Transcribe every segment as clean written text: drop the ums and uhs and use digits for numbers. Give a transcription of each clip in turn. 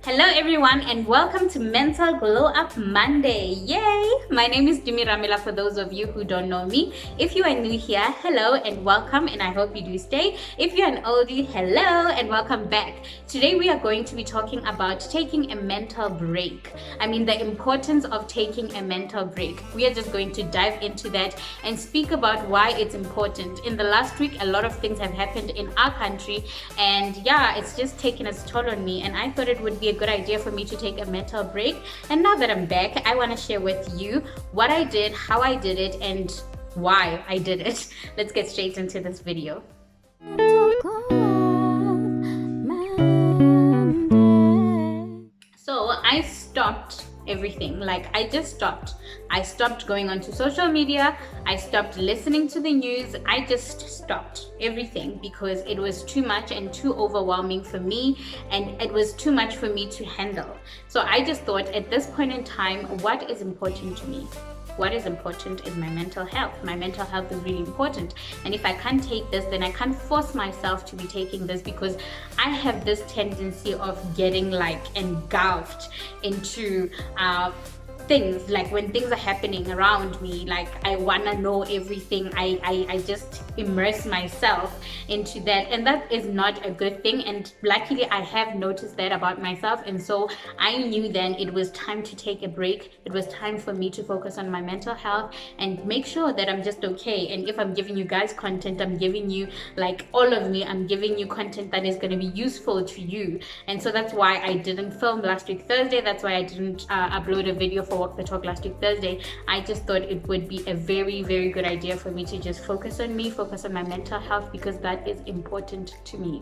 Hello everyone and welcome to Mental Glow Up Monday. Yay! My name is Jimmy Ramila for those of you who don't know me. If you are new here, hello and welcome, and I hope you do stay. If you're an oldie, hello and welcome back. Today we are going to be talking about taking a mental break. The importance of taking a mental break. We are just going to dive into that and speak about why it's important. In the last week, a lot of things have happened in our country, and yeah, it's just taken its toll on me, and I thought it would be a good idea for me to take a mental break. And now that I'm back, I want to share with you what I did, how I did it, and why I did it. Let's get straight into this video. So I stopped everything. I just stopped. I stopped going onto social media. I stopped listening to the news. I just stopped everything because it was too much and too overwhelming for me, and it was too much for me to handle. So I just thought, at this point in time, what is important to me? What is important is my mental health. My mental health is really important. And if I can't take this, then I can't force myself to be taking this, because I have this tendency of getting engulfed into things. When things are happening around me, I want to know everything. I just immerse myself into that, and that is not a good thing. And luckily I have noticed that about myself, and so I knew then it was time to take a break. It was time for me to focus on my mental health and make sure that I'm just okay. And if I'm giving you guys content, I'm giving you, all of me, I'm giving you content that is going to be useful to you. And so that's why I didn't film last week Thursday. That's why I didn't upload a video for Walk the Talk last week Thursday. I just thought it would be a very, very good idea for me to just focus on me, focus on my mental health, because that is important to me.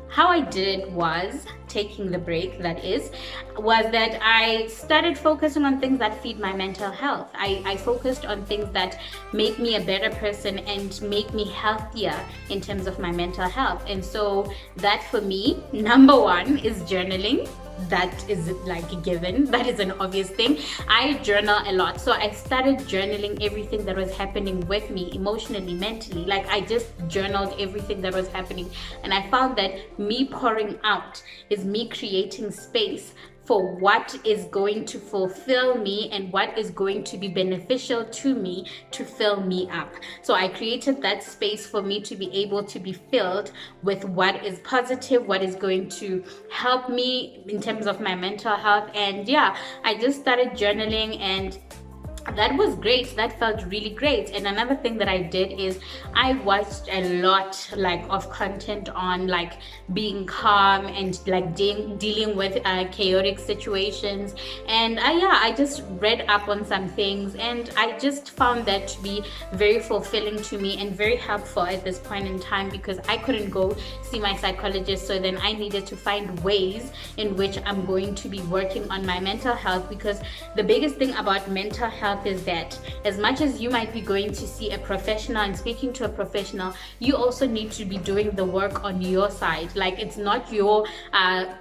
How I did it was taking the break, was that I started focusing on things that feed my mental health. I focused on things that make me a better person and make me healthier in terms of my mental health. And so that, for me, number one is journaling. That is a given. That is an obvious thing. I journal a lot, so I started journaling everything that was happening with me emotionally, mentally. I just journaled everything that was happening, and I found that me pouring out is me creating space for what is going to fulfill me and what is going to be beneficial to me to fill me up. So I created that space for me to be able to be filled with what is positive, what is going to help me in terms of my mental health. And yeah, I just started journaling, and that was great. That felt really great. And another thing that I did is I watched a lot of content on being calm and dealing with chaotic situations. And I just read up on some things, and I just found that to be very fulfilling to me and very helpful at this point in time, because I couldn't go see my psychologist. So then I needed to find ways in which I'm going to be working on my mental health, because the biggest thing about mental health is that as much as you might be going to see a professional and speaking to a professional, you also need to be doing the work on your side. It's not your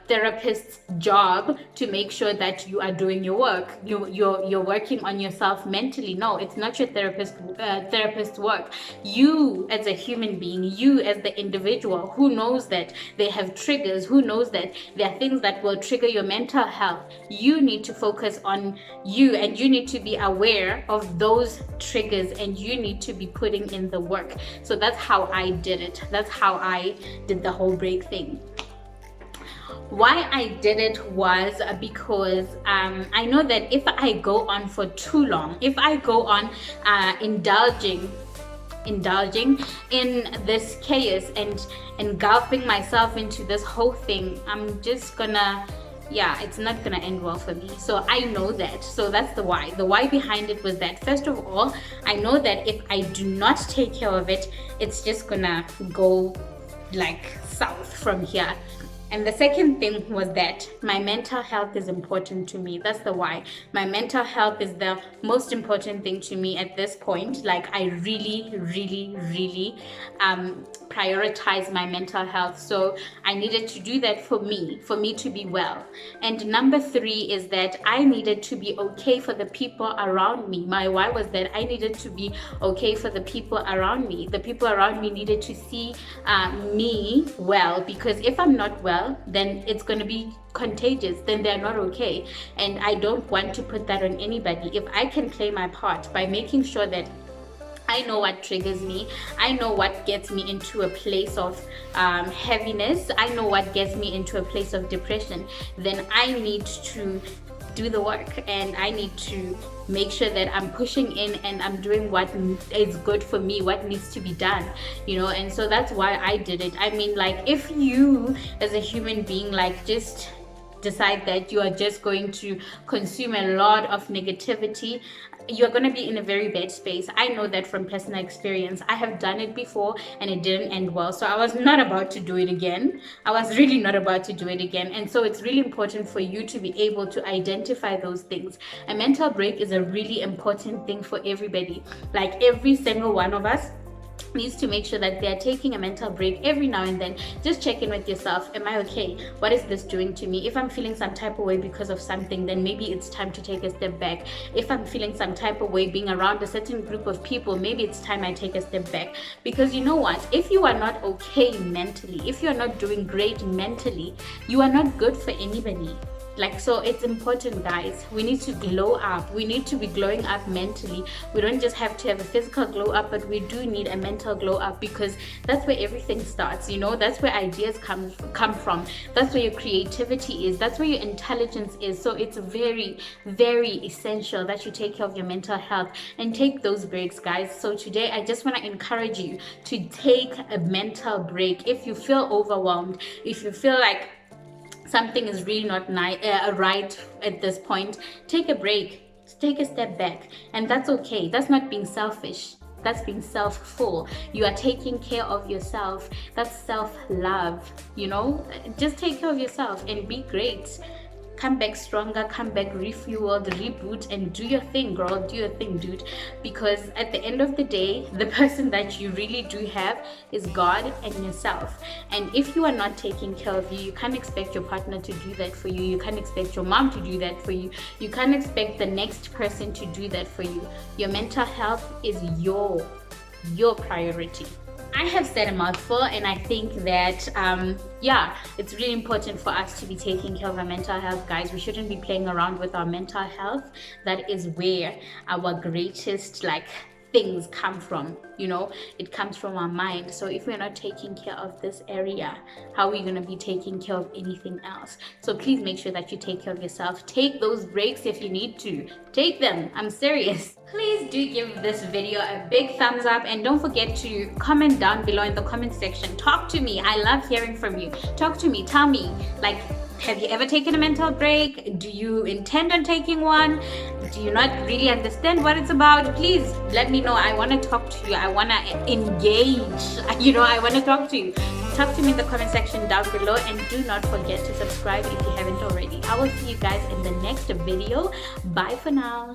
therapist's job to make sure that you are doing your work. You're working on yourself mentally. No, it's not your therapist's work. You as a human being, you as the individual who knows that they have triggers, who knows that there are things that will trigger your mental health, you need to focus on you, and you need to be aware of those triggers, and you need to be putting in the work. So that's how I did it. That's how I did the whole break thing. Why I did it was because I know that if I go on for too long, if I go on indulging in this chaos and engulfing myself into this whole thing, I'm just gonna, it's not gonna end well for me. So I know that. So that's the why. The why behind it was that, first of all, I know that if I do not take care of it, it's just gonna go south from here. And the second thing was that my mental health is important to me. That's the why. My mental health is the most important thing to me at this point. I really, really, really prioritize my mental health. So I needed to do that for me to be well. And number three is that I needed to be okay for the people around me. My why was that I needed to be okay for the people around me. The people around me needed to see me well, because if I'm not well, well, then it's going to be contagious, then they're not okay. And I don't want to put that on anybody. If I can play my part by making sure that I know what triggers me, I know what gets me into a place of heaviness, I know what gets me into a place of depression, then I need to do the work, and I need to make sure that I'm pushing in and I'm doing what is good for me, what needs to be done, and so that's why I did it. I mean, like, if you as a human being, like, just decide that you are just going to consume a lot of negativity, you're going to be in a very bad space. I know that from personal experience. I have done it before and it didn't end well, so I was not about to do it again. I was really not about to do it again. And so it's really important for you to be able to identify those things. A mental break is a really important thing for everybody. Like, every single one of us needs to make sure that they're taking a mental break every now and then. Just check in with yourself. Am I okay? What is this doing to me? If I'm feeling some type of way because of something, then maybe it's time to take a step back. If I'm feeling some type of way being around a certain group of people, maybe it's time I take a step back. Because you know what? If you are not okay mentally, if you're not doing great mentally, you are not good for anybody. So it's important, guys. We need to glow up. We need to be glowing up mentally. We don't just have to have a physical glow up, but we do need a mental glow up, because that's where everything starts. That's where ideas come from. That's where your creativity is. That's where your intelligence is. So it's very, very essential that you take care of your mental health and take those breaks, guys. So today I just want to encourage you to take a mental break. If you feel overwhelmed, if you feel like something is really not right at this point, take a break, take a step back, and that's okay. That's not being selfish. That's being self-full. You are taking care of yourself. That's self-love. Just take care of yourself and be great. Come back stronger, come back refueled, reboot, and do your thing, girl. Do your thing, dude. Because at the end of the day, the person that you really do have is God and yourself. And if you are not taking care of you, you can't expect your partner to do that for you. You can't expect your mom to do that for you. You can't expect the next person to do that for you. Your mental health is your priority. I have said a mouthful, and I think that it's really important for us to be taking care of our mental health, guys. We shouldn't be playing around with our mental health. That is where our greatest things come from. It comes from our mind. So if we're not taking care of this area, how are we going to be taking care of anything else? So please make sure that you take care of yourself. Take those breaks if you need to. Take them. I'm serious. Please do give this video a big thumbs up, and don't forget to comment down below in the comment section. Talk to me. I love hearing from you. Talk to me. Tell me, have you ever taken a mental break? Do you intend on taking one? Do you not really understand what it's about? Please let me know. I want to talk to you. I want to engage. I want to talk to you. Talk to me in the comment section down below, and do not forget to subscribe if you haven't already. I will see you guys in the next video. Bye for now.